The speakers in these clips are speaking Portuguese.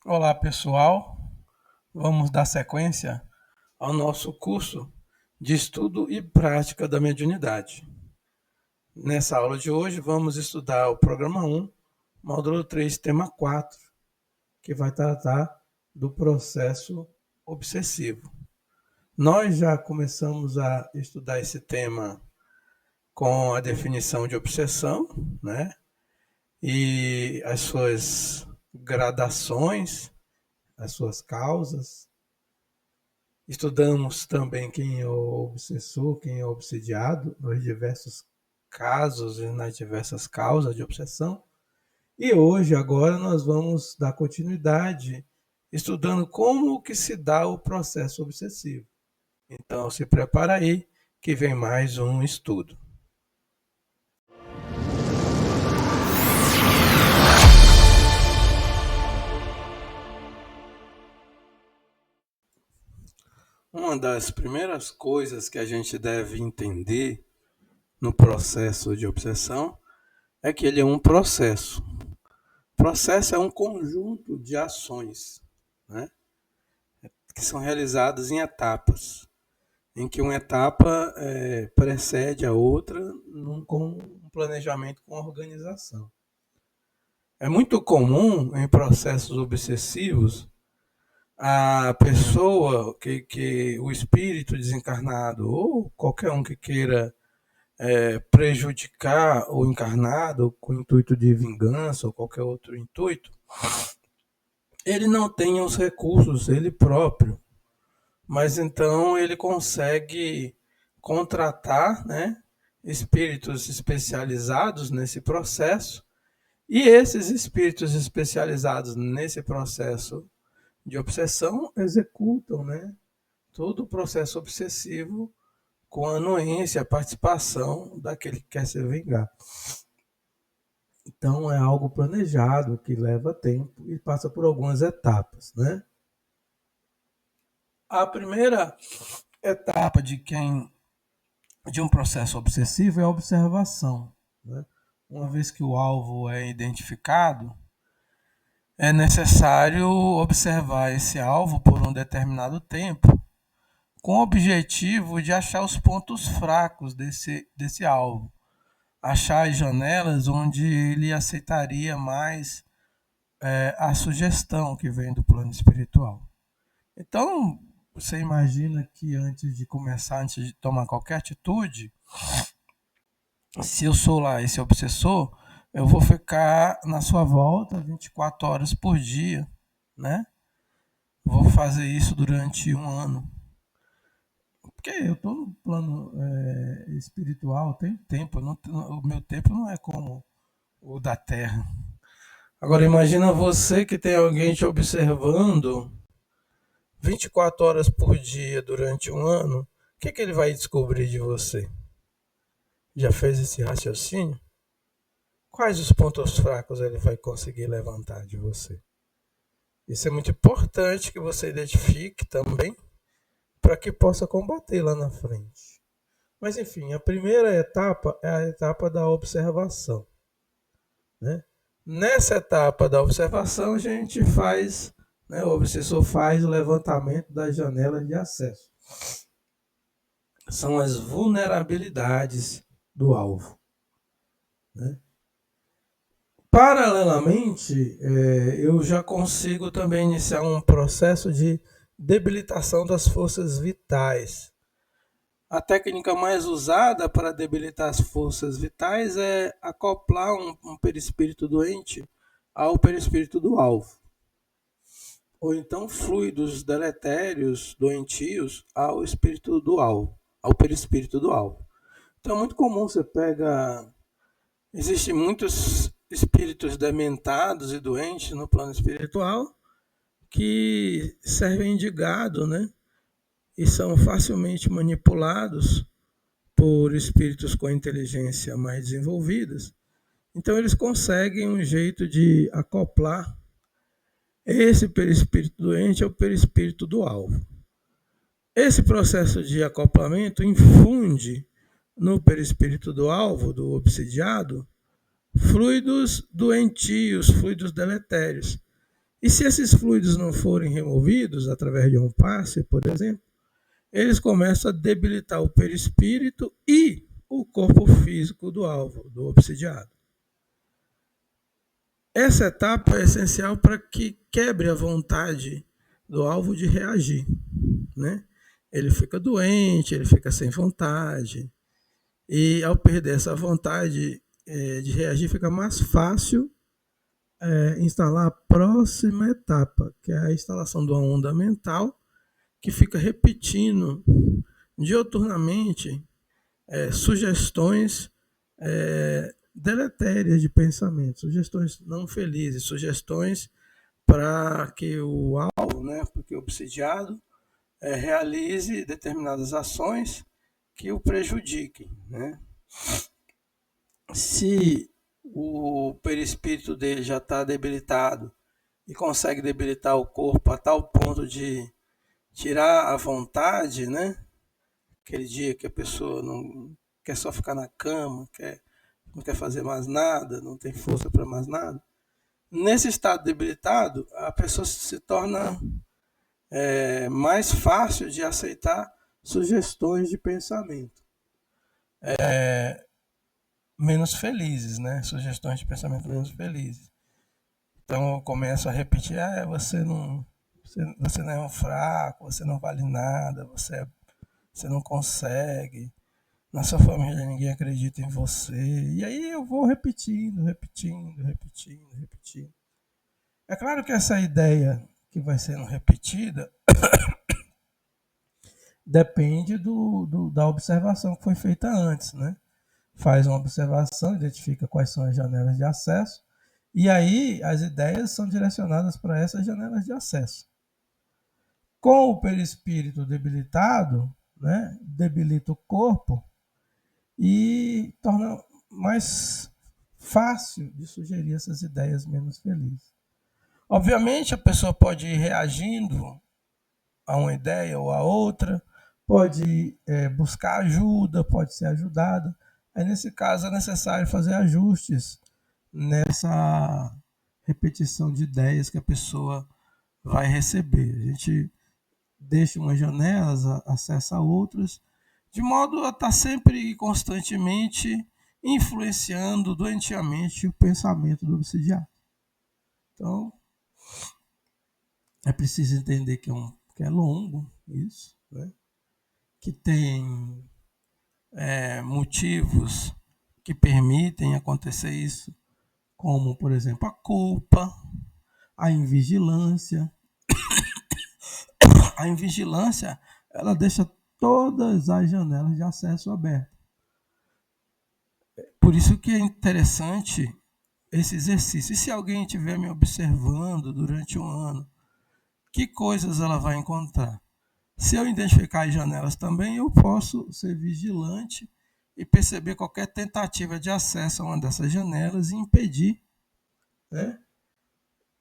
Olá, pessoal. Vamos dar sequência ao nosso curso de estudo e prática da mediunidade. Nessa aula de hoje, vamos estudar o programa 1, módulo 3, tema 4, que vai tratar do processo obsessivo. Nós já começamos a estudar esse tema com a definição de obsessão, né? E as suas gradações, as suas causas. Estudamos também quem é o obsessor, quem é o obsediado, nos diversos casos e nas diversas causas de obsessão. E hoje, agora, nós vamos dar continuidade estudando como que se dá o processo obsessivo. Então, se prepara aí, que vem mais um estudo. Uma das primeiras coisas que a gente deve entender no processo de obsessão é que ele é um processo. Processo é um conjunto de ações, né, que são realizadas em etapas, em que uma etapa precede a outra com um planejamento com organização. É muito comum em processos obsessivos a pessoa que o espírito desencarnado ou qualquer um que queira prejudicar o encarnado com o intuito de vingança ou qualquer outro intuito, ele não tem os recursos ele próprio, mas então ele consegue contratar, né, espíritos especializados nesse processo, e esses espíritos especializados nesse processo de obsessão executam, né, todo o processo obsessivo com a anuência, a participação daquele que quer se vingar. Então é algo planejado que leva tempo e passa por algumas etapas, né? A primeira etapa de um processo obsessivo é a observação, né? Uma vez que o alvo é identificado, é necessário observar esse alvo por um determinado tempo, com o objetivo de achar os pontos fracos desse alvo, achar as janelas onde ele aceitaria mais a sugestão que vem do plano espiritual. Então, você imagina que antes de começar, antes de tomar qualquer atitude, se eu sou lá esse obsessor, eu vou ficar na sua volta 24 horas por dia, né? Vou fazer isso durante um ano. Porque eu estou no plano espiritual, tenho tempo. O meu tempo não é como o da Terra. Agora imagina você que tem alguém te observando 24 horas por dia durante um ano. O que ele vai descobrir de você? Já fez esse raciocínio? Quais os pontos fracos ele vai conseguir levantar de você? Isso é muito importante que você identifique também para que possa combater lá na frente. Mas enfim, a primeira etapa é a etapa da observação, né? Nessa etapa da observação a gente faz, né, o obsessor faz o levantamento das janelas de acesso. São as vulnerabilidades do alvo, né? Paralelamente, eu já consigo também iniciar um processo de debilitação das forças vitais. A técnica mais usada para debilitar as forças vitais é acoplar um perispírito doente ao perispírito do alvo, ou então fluidos deletérios, doentios, ao espírito do alvo, ao perispírito do alvo. Então é muito comum você pega. Existem muitos espíritos dementados e doentes no plano espiritual que servem de gado, né? E são facilmente manipulados por espíritos com inteligência mais desenvolvidas. Então eles conseguem um jeito de acoplar esse perispírito doente ao perispírito do alvo. Esse processo de acoplamento infunde no perispírito do alvo, do obsidiado, fluidos doentios, fluidos deletérios. E se esses fluidos não forem removidos através de um passe, por exemplo, eles começam a debilitar o perispírito e o corpo físico do alvo, do obsidiado. Essa etapa é essencial para que quebre a vontade do alvo de reagir, né? Ele fica doente, ele fica sem vontade, e ao perder essa vontade de reagir, fica mais fácil instalar a próxima etapa, que é a instalação de uma onda mental, que fica repetindo dioturnamente sugestões deletérias de pensamento, sugestões não felizes, sugestões para que o alvo, né, porque o obsidiado realize determinadas ações que o prejudiquem, né? Se o perispírito dele já está debilitado e consegue debilitar o corpo a tal ponto de tirar a vontade, né? Aquele dia que a pessoa não quer só ficar na cama, não quer fazer mais nada, não tem força para mais nada. Nesse estado debilitado, a pessoa se torna mais fácil de aceitar sugestões de pensamento menos felizes, né? Sugestões de pensamento menos felizes. Então eu começo a repetir: você não é um fraco, você não vale nada, você não consegue, na sua família ninguém acredita em você. E aí eu vou repetindo. É claro que essa ideia que vai sendo repetida depende da observação que foi feita antes, né? Faz uma observação, identifica quais são as janelas de acesso, e aí as ideias são direcionadas para essas janelas de acesso. Com o perispírito debilitado, né, debilita o corpo e torna mais fácil de sugerir essas ideias menos felizes. Obviamente, a pessoa pode ir reagindo a uma ideia ou a outra, pode buscar ajuda, pode ser ajudada. Aí, nesse caso, é necessário fazer ajustes nessa repetição de ideias que a pessoa vai receber. A gente deixa umas janelas, acessa outras, de modo a estar sempre e constantemente influenciando doentiamente o pensamento do obsidiado. Então, é preciso entender que é longo isso, né? Que tem motivos que permitem acontecer isso, como, por exemplo, a culpa, a invigilância. A invigilância, ela deixa todas as janelas de acesso abertas. Por isso que é interessante esse exercício. E se alguém estiver me observando durante um ano, que coisas ela vai encontrar? Se eu identificar as janelas também, eu posso ser vigilante e perceber qualquer tentativa de acesso a uma dessas janelas e impedir, né?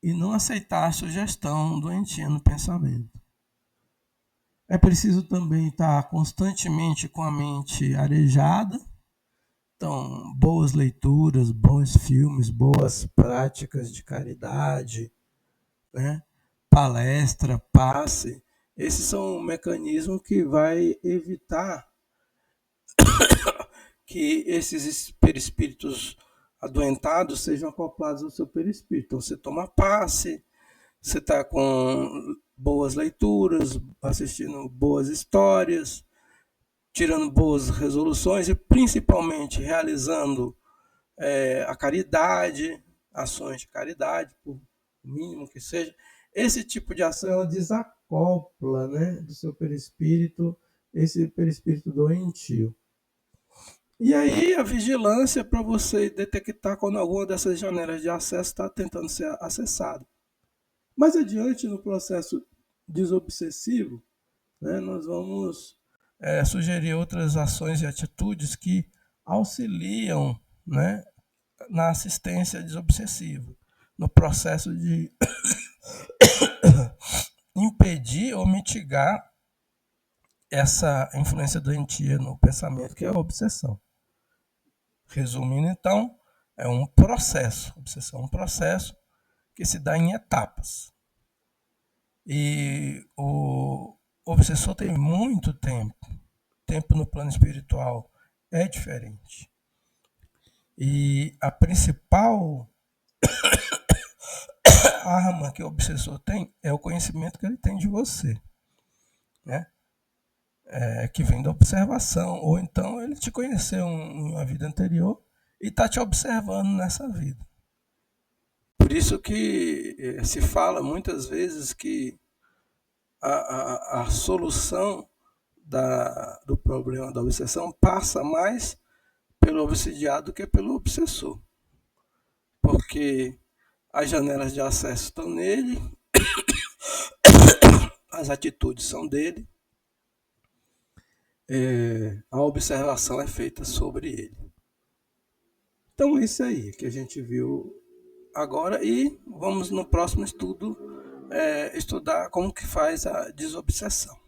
E não aceitar a sugestão doentia no pensamento. É preciso também estar constantemente com a mente arejada. Então, boas leituras, bons filmes, boas práticas de caridade, né? Palestra, passe. Esses são mecanismos que vai evitar que esses perispíritos adoentados sejam acoplados ao seu perispírito. Então, você toma passe, você está com boas leituras, assistindo boas histórias, tirando boas resoluções e principalmente realizando a caridade, ações de caridade, por mínimo que seja. Esse tipo de ação ela desacopla, né, do seu perispírito, esse perispírito doentio. E aí a vigilância para você detectar quando alguma dessas janelas de acesso está tentando ser acessada. Mais adiante no processo desobsessivo, né, nós vamos sugerir outras ações e atitudes que auxiliam, né, na assistência desobsessiva, no processo de impedir ou mitigar essa influência doentia no pensamento, que é a obsessão. Resumindo, então, é um processo. Obsessão é um processo que se dá em etapas. E o obsessor tem muito tempo. Tempo no plano espiritual é diferente. E a principal arma que o obsessor tem é o conhecimento que ele tem de você, né? Que vem da observação, ou então ele te conheceu em uma vida anterior e está te observando nessa vida. Por isso que se fala muitas vezes que a solução do problema da obsessão passa mais pelo obsidiado do que pelo obsessor. Porque as janelas de acesso estão nele, as atitudes são dele, a observação é feita sobre ele. Então, isso aí que a gente viu agora, e vamos no próximo estudo estudar como que faz a desobsessão.